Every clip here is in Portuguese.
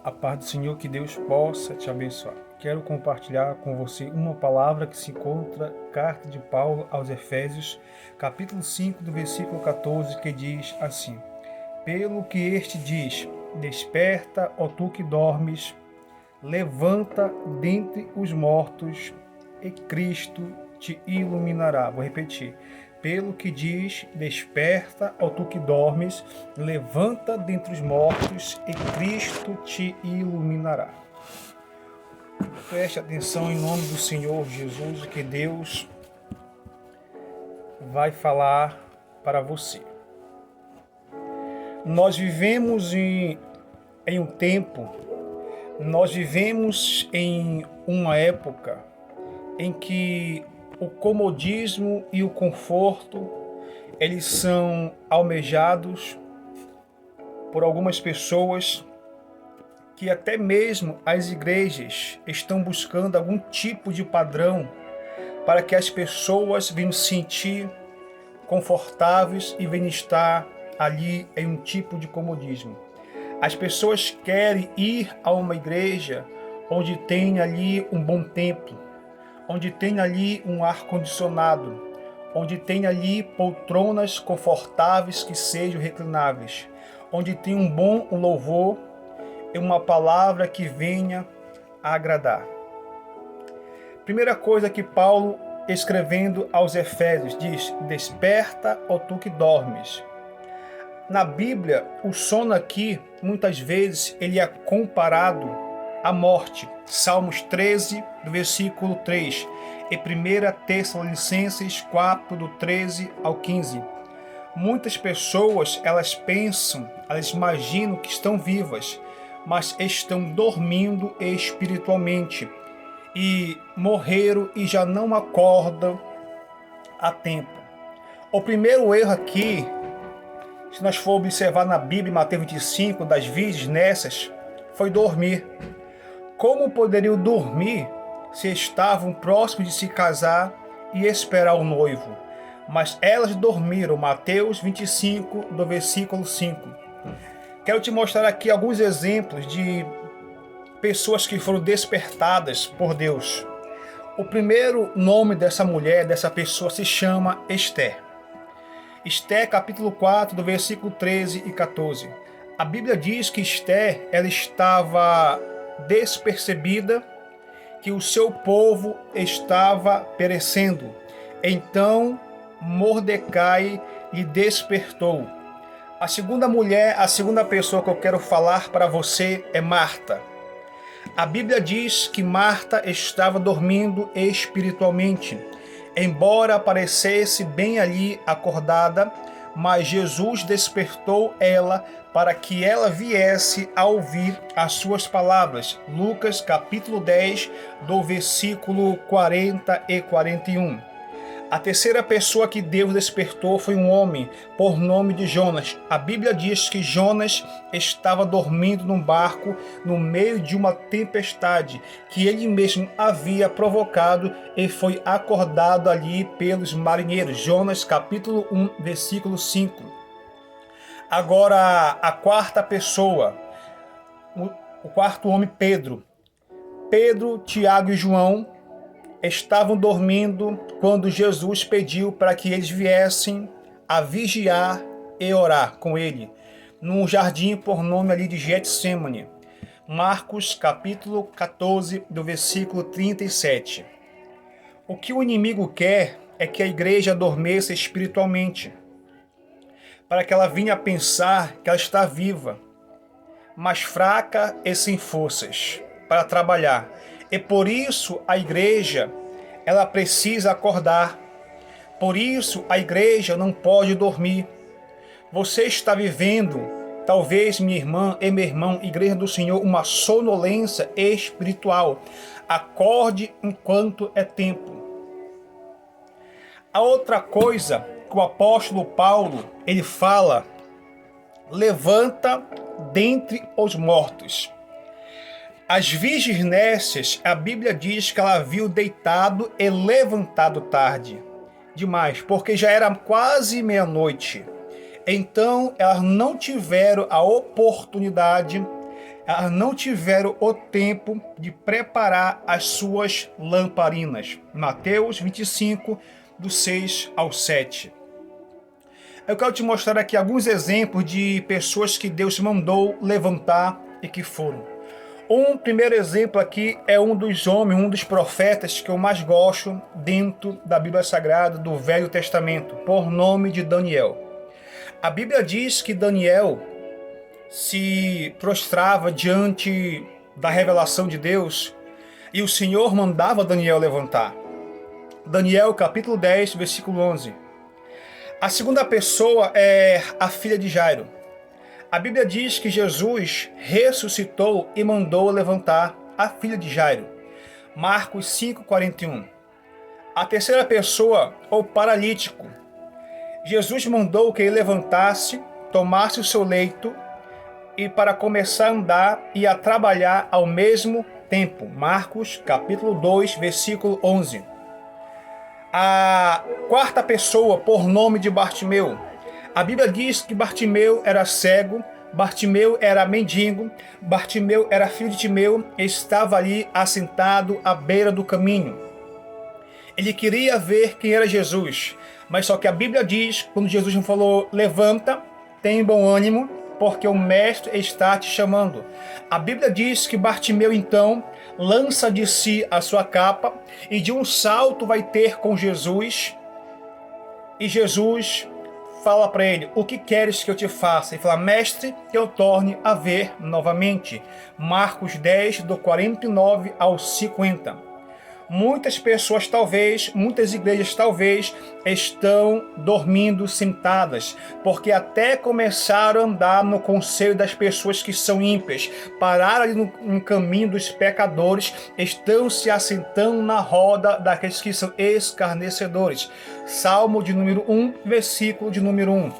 A paz do Senhor, que Deus possa te abençoar. Quero compartilhar com você uma palavra que se encontra na carta de Paulo aos Efésios, capítulo 5, do versículo 14, que diz assim: Pelo que este diz, desperta, ó tu que dormes, levanta dentre os mortos, e Cristo te iluminará. Vou repetir. Pelo que diz, desperta, ó tu que dormes, levanta dentre os mortos, e Cristo te iluminará. Preste atenção em nome do Senhor Jesus, que Deus vai falar para você. Nós vivemos em um tempo, nós vivemos em uma época em que o comodismo e o conforto, eles são almejados por algumas pessoas, que até mesmo as igrejas estão buscando algum tipo de padrão para que as pessoas venham se sentir confortáveis e venham estar ali em um tipo de comodismo. As pessoas querem ir a uma igreja onde tem ali um bom templo, onde tem ali um ar-condicionado, onde tem ali poltronas confortáveis que sejam reclináveis, onde tem um bom louvor e uma palavra que venha a agradar. Primeira coisa que Paulo, escrevendo aos Efésios, diz: desperta, ó tu que dormes. Na Bíblia, o sono aqui, muitas vezes, ele é comparado à morte. Salmos 13, do versículo 3, e 1 Tessalonicenses 4, do 13 ao 15. Muitas pessoas, elas pensam, elas imaginam que estão vivas, mas estão dormindo espiritualmente, e morreram e já não acordam a tempo. O primeiro erro aqui, se nós for observar na Bíblia, em Mateus 25, das virgens nessas, foi dormir. Como poderiam dormir se estavam próximos de se casar e esperar o noivo? Mas elas dormiram. Mateus 25, do versículo 5. Quero te mostrar aqui alguns exemplos de pessoas que foram despertadas por Deus. O primeiro nome dessa mulher, dessa pessoa, se chama Esther. Esther, capítulo 4, do versículo 13 e 14. A Bíblia diz que Esther, ela estava despercebida, que o seu povo estava perecendo. Então Mordecai lhe despertou. A segunda mulher, a segunda pessoa que eu quero falar para você é Marta. A Bíblia diz que Marta estava dormindo espiritualmente, embora parecesse bem ali acordada, mas Jesus despertou ela para que ela viesse a ouvir as suas palavras. Lucas capítulo 10, do versículo 40 e 41. A terceira pessoa que Deus despertou foi um homem por nome de Jonas. A Bíblia diz que Jonas estava dormindo num barco no meio de uma tempestade que ele mesmo havia provocado e foi acordado ali pelos marinheiros. Jonas capítulo 1, versículo 5. Agora a quarta pessoa, o quarto homem, Pedro. Pedro, Tiago e João estavam dormindo quando Jesus pediu para que eles viessem a vigiar e orar com ele, num jardim por nome ali de Getsêmani. Marcos capítulo 14, do versículo 37. O que o inimigo quer é que a igreja adormeça espiritualmente, para que ela venha a pensar que ela está viva, mas fraca e sem forças para trabalhar. E por isso a igreja, ela precisa acordar. Por isso a igreja não pode dormir. Você está vivendo, talvez, minha irmã e meu irmão, igreja do Senhor, uma sonolência espiritual. Acorde enquanto é tempo. A outra coisa que o apóstolo Paulo, ele fala: levanta dentre os mortos. As virgens nécias, a Bíblia diz que ela viu deitado e levantado tarde demais, porque já era quase meia-noite. Então elas não tiveram a oportunidade elas não tiveram o tempo de preparar as suas lamparinas. Mateus 25, do 6 ao 7. Eu quero te mostrar aqui alguns exemplos de pessoas que Deus mandou levantar e que foram. Um primeiro exemplo aqui é um dos homens, um dos profetas que eu mais gosto dentro da Bíblia Sagrada do Velho Testamento, por nome de Daniel. A Bíblia diz que Daniel se prostrava diante da revelação de Deus e o Senhor mandava Daniel levantar. Daniel capítulo 10, versículo 11. A segunda pessoa é a filha de Jairo. A Bíblia diz que Jesus ressuscitou e mandou levantar a filha de Jairo. Marcos 5,41. A terceira pessoa, o paralítico. Jesus mandou que ele levantasse, tomasse o seu leito e para começar a andar e a trabalhar ao mesmo tempo. Marcos capítulo 2, versículo 11. A quarta pessoa, por nome de Bartimeu. A Bíblia diz que Bartimeu era cego, Bartimeu era mendigo, Bartimeu era filho de Timeu, estava ali assentado à beira do caminho. Ele queria ver quem era Jesus, mas só que a Bíblia diz, quando Jesus falou, levanta, tem bom ânimo, porque o mestre está te chamando. A Bíblia diz que Bartimeu então lança de si a sua capa e de um salto vai ter com Jesus. E Jesus fala para ele, o que queres que eu te faça? Ele fala, mestre, que eu torne a ver novamente. Marcos 10, do 49 ao 50. Muitas pessoas talvez, muitas igrejas talvez, estão dormindo sentadas, porque até começaram a andar no conselho das pessoas que são ímpias, pararam ali no caminho dos pecadores, estão se assentando na roda daqueles que são escarnecedores. Salmo de número 1, versículo de número 1.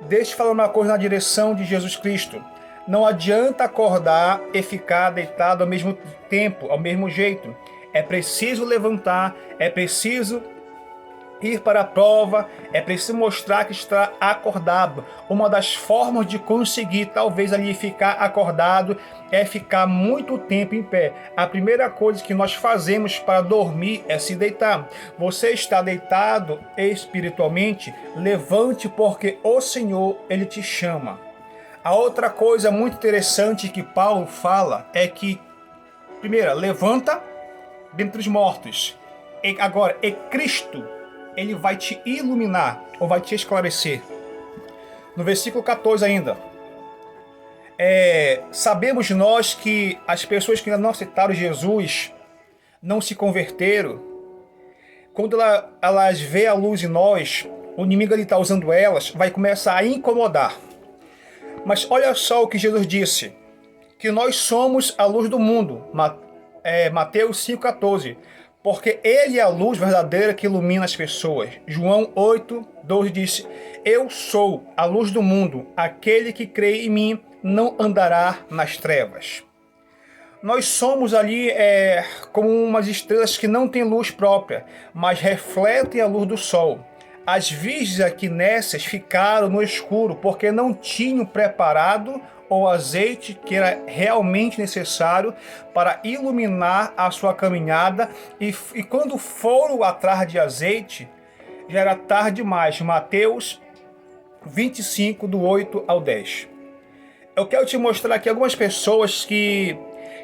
Deixa eu falar uma coisa na direção de Jesus Cristo. Não adianta acordar e ficar deitado ao mesmo tempo, ao mesmo jeito. É preciso levantar, é preciso ir para a prova, é preciso mostrar que está acordado. Uma das formas de conseguir, talvez, ali ficar acordado é ficar muito tempo em pé. A primeira coisa que nós fazemos para dormir é se deitar. Você está deitado espiritualmente? Levante, porque o Senhor, Ele te chama. A outra coisa muito interessante que Paulo fala é que, primeiro, levanta dentre os mortos. Agora, Cristo, ele vai te iluminar, ou vai te esclarecer. No versículo 14 ainda. Sabemos nós que as pessoas que ainda não aceitaram Jesus, não se converteram, quando elas veem a luz em nós, o inimigo está usando elas, vai começar a incomodar. Mas olha só o que Jesus disse, que nós somos a luz do mundo. Mateus 5,14. Porque Ele é a luz verdadeira que ilumina as pessoas. João 8,12 diz, eu sou a luz do mundo, aquele que crê em mim não andará nas trevas. Nós somos ali como umas estrelas que não têm luz própria, mas refletem a luz do sol. As virgens aqui nessas ficaram no escuro, porque não tinham preparado o azeite que era realmente necessário para iluminar a sua caminhada, e quando foram atrás de azeite, já era tarde demais. Mateus 25, do 8 ao 10. Eu quero te mostrar aqui algumas pessoas que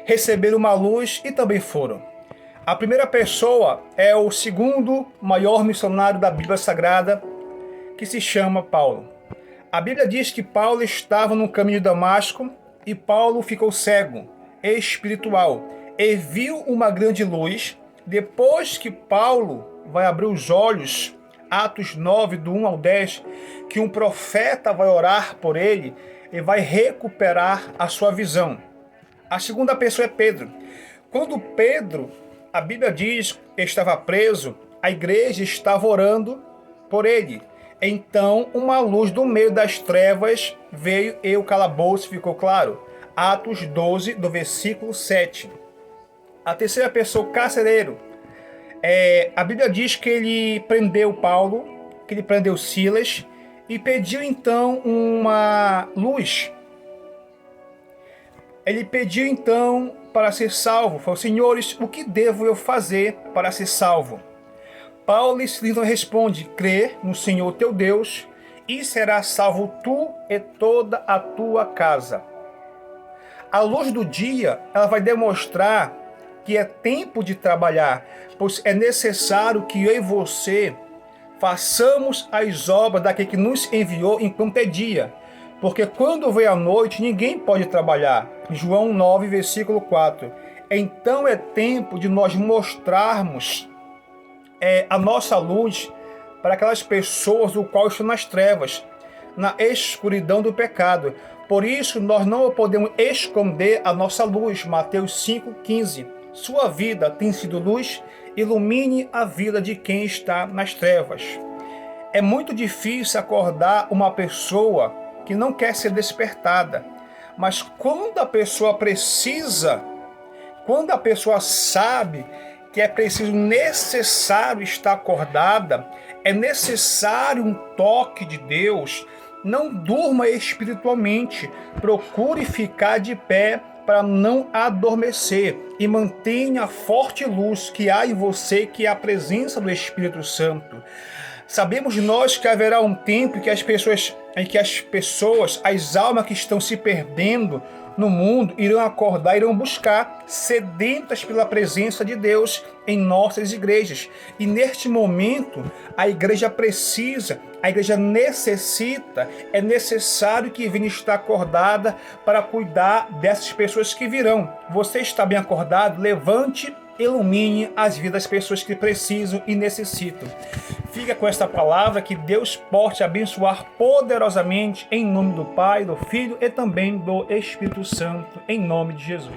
receberam uma luz e também foram. A primeira pessoa é o segundo maior missionário da Bíblia Sagrada, que se chama Paulo. A Bíblia diz que Paulo estava no caminho de Damasco e Paulo ficou cego, espiritual, e viu uma grande luz. Depois que Paulo vai abrir os olhos, Atos 9, do 1 ao 10, que um profeta vai orar por ele e vai recuperar a sua visão. A segunda pessoa é Pedro. Quando Pedro, a Bíblia diz, estava preso, a igreja estava orando por ele. Então, uma luz do meio das trevas veio e o calabouço ficou claro. Atos 12, do versículo 7. A terceira pessoa, carcereiro. A Bíblia diz que ele prendeu Paulo, que ele prendeu Silas, e pediu então uma luz. Ele pediu então para ser salvo. Falou: Senhores, o que devo eu fazer para ser salvo? Paulo então responde: crê no Senhor teu Deus e serás salvo tu e toda a tua casa. A luz do dia, ela vai demonstrar que é tempo de trabalhar, pois é necessário que eu e você façamos as obras daquele que nos enviou enquanto é dia. Porque quando vem a noite, ninguém pode trabalhar. João 9, versículo 4. Então é tempo de nós mostrarmos a nossa luz para aquelas pessoas do qual estão nas trevas, na escuridão do pecado. Por isso, nós não podemos esconder a nossa luz. Mateus 5,15. Sua vida tem sido luz, ilumine a vida de quem está nas trevas. É muito difícil acordar uma pessoa que não quer ser despertada. Mas quando a pessoa precisa, quando a pessoa sabe que é necessário estar acordada, é necessário um toque de Deus, não durma espiritualmente, procure ficar de pé para não adormecer e mantenha a forte luz que há em você, que é a presença do Espírito Santo. Sabemos nós que haverá um tempo em que as pessoas, as almas que estão se perdendo no mundo, irão acordar, irão buscar, sedentas pela presença de Deus em nossas igrejas. E neste momento, a igreja precisa, a igreja necessita, é necessário que venha estar acordada para cuidar dessas pessoas que virão. Você está bem acordado? Levante, ilumine as vidas das pessoas que precisam e necessitam. Fica com esta palavra, que Deus possa abençoar poderosamente, em nome do Pai, do Filho e também do Espírito Santo, em nome de Jesus.